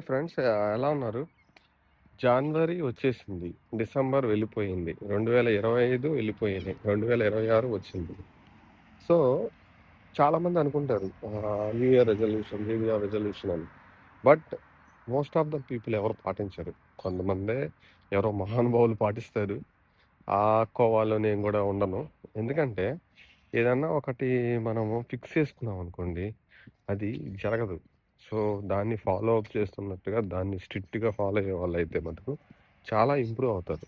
Friends ఎలా ఉన్నారు? జనవరి వచ్చేసింది. డిసెంబర్ వెళ్ళిపోయింది. 2025 వెళ్ళిపోయింది. 2026 వచ్చింది. సో, చాలామంది అనుకుంటారు new year resolution, new year resolution అని. But most of the people ఎవరు పాటించరు. కొంతమందే ఎవరో మహానుభావులు పాటిస్తారు. ఆ కోవాలో నేను గూడా ఉండను. ఎందుకంటే ఏదన్నా ఒకటి మనము ఫిక్స్ చేసుకున్నామనుకోండి, అది జరగదు. సో, దాన్ని ఫాలో అప్ చేస్తున్నట్టుగా దాన్ని స్ట్రిక్ట్‌గా ఫాలో అయ్యే వాళ్ళైతే మటుకు చాలా ఇంప్రూవ్ అవుతారు.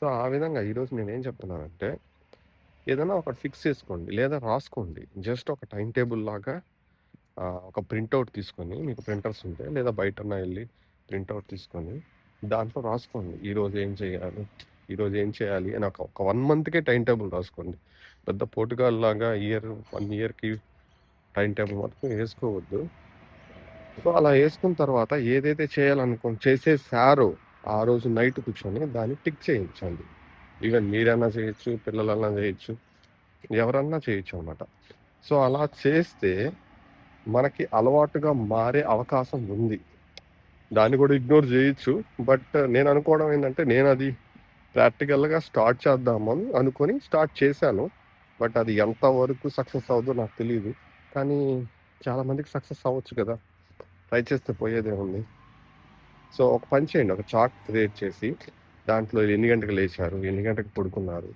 సో, ఆ విధంగా ఈరోజు నేనేం చెప్తున్నానంటే, ఏదైనా ఒకటి ఫిక్స్ చేసుకోండి. లేదా రాసుకోండి. జస్ట్ ఒక టైమ్ టేబుల్ లాగా ఒక ప్రింటౌట్ తీసుకొని మీకు ప్రింటర్స్ ఉంటే లేదా బయటన్నా ఎళ్లి ప్రింటౌట్ తీసుకొని దాంట్లో రాసుకోండి. ఈరోజు ఏం చేయాలి? ఈరోజు ఏం చేయాలి? అని ఒక 1 మంత్‌కే టైమ్ టేబుల్ రాసుకోండి. పెద్ద పోటుగాల్లాగా 1 ఇయర్‌కి టైమ్ టేబుల్ మటుకు ఏసుకోవద్దు. సో, అలా ఏసుకున్న తర్వాత ఏదైతే చేసేసారో ఆ రోజు నైట్ కూర్చొని దాన్ని టిక్ చేయించండి. ఈవెన్ మీరన్నా చేయొచ్చు, పిల్లలన్నా చేయొచ్చు, ఎవరన్నా చేయొచ్చనమాట. సో, అలా చేస్తే మనకి అలవాటుగా మారే అవకాశం ఉంది. దాన్ని గూడా ఇగ్నోర్ జేయొచ్చు. బట్ నేననుకోవడం ఏందంటే, నేనది ప్రాక్టికల్‌గా స్టార్ట్ చేద్దామని అనుకోని స్టార్ట్ చేశాను. బట్ అది ఎంత వరకు సక్సెస్ అవుద్దో నాకు తెలీదు. కానీ చాలా మందికి సక్సెస్ అవ్వచ్చు కదా! ట్రై చేస్తే పోయేదేముంది. సో, ఒక పని చేయండి. ఒక చార్ట్ క్రియేట్ చేసి, దాంట్లో ఎన్ని గంటలకు లేచారు? ఎన్ని గంటలకు పడుకున్నారు?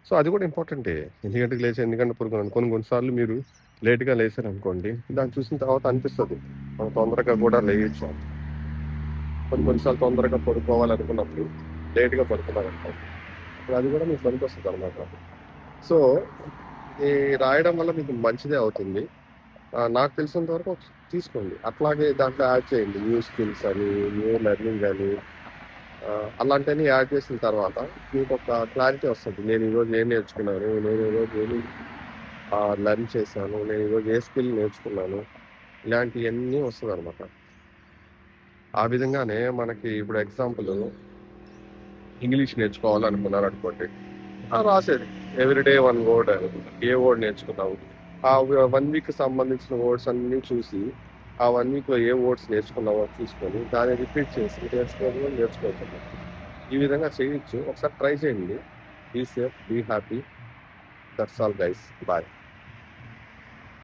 సో, అది కూడా ఇంపార్టెంటే. ఎన్ని గంటలకు లేచి, ఎన్ని గంటలకు పడుకున్నారు? కొన్ని కొన్ని సార్లు మీరు లేట్‌గా లేసారనుకోండి, దాన్ని చూసిన తర్వాత అనిపిస్తది. మనం తొందరగా కూడా లేయొచ్చు అని. కొన్ని కొన్ని సార్లు తొందరగా పడుకోవాలనుకున్నప్పుడు లేట్‌గా పడుకున్నారనుకోండి, అప్పుడు అది కూడా మీకు పనికొస్తదనమాట. సో, ఈ రాయడం వల్ల మీకు మంచిదే అవుతుంది. నాకు తెలిసినంత వరకు తీసుకోండి. అట్లాగే దాంట్లో యాడ్ చేయండి. న్యూ స్కిల్స్ అని, న్యూ లెర్నింగ్ అని అలాంటివన్నీ యాడ్ చేసిన తర్వాత మీకొక క్లారిటీ వస్తది. నేను ఈరోజు ఏం నేర్చుకున్నాను? నేను ఈరోజు ఏమి లెర్న్ చేశాను? నేను ఈరోజు ఏ స్కిల్ నేర్చుకున్నాను? ఇలాంటియన్నీ వస్తదనమాట. ఆ విధంగానే మనకి ఇప్పుడు ఎగ్జాంపుల్ ఇంగ్లీష్ నేర్చుకోవాలనుకున్నారనుకోండి. రాసేది. ఎవ్రీడే 1 వర్డ్ అని. ఏ వర్డ్ నేర్చుకున్నావు? ఆ 1 వీక్‌కి సంబంధించిన వర్డ్స్ అన్నీ చూసి, ఆ 1 వీక్‌లో ఏ వర్డ్స్ నేర్చుకున్నావో చూసుకొని, దాన్ని రిపీట్ చేసి నేర్చుకోవచ్చనమాట. ఈ విధంగా చేయొచ్చు. ఒకసారి ట్రై చేయండి. Be safe, be happy. That's all guys. Bye.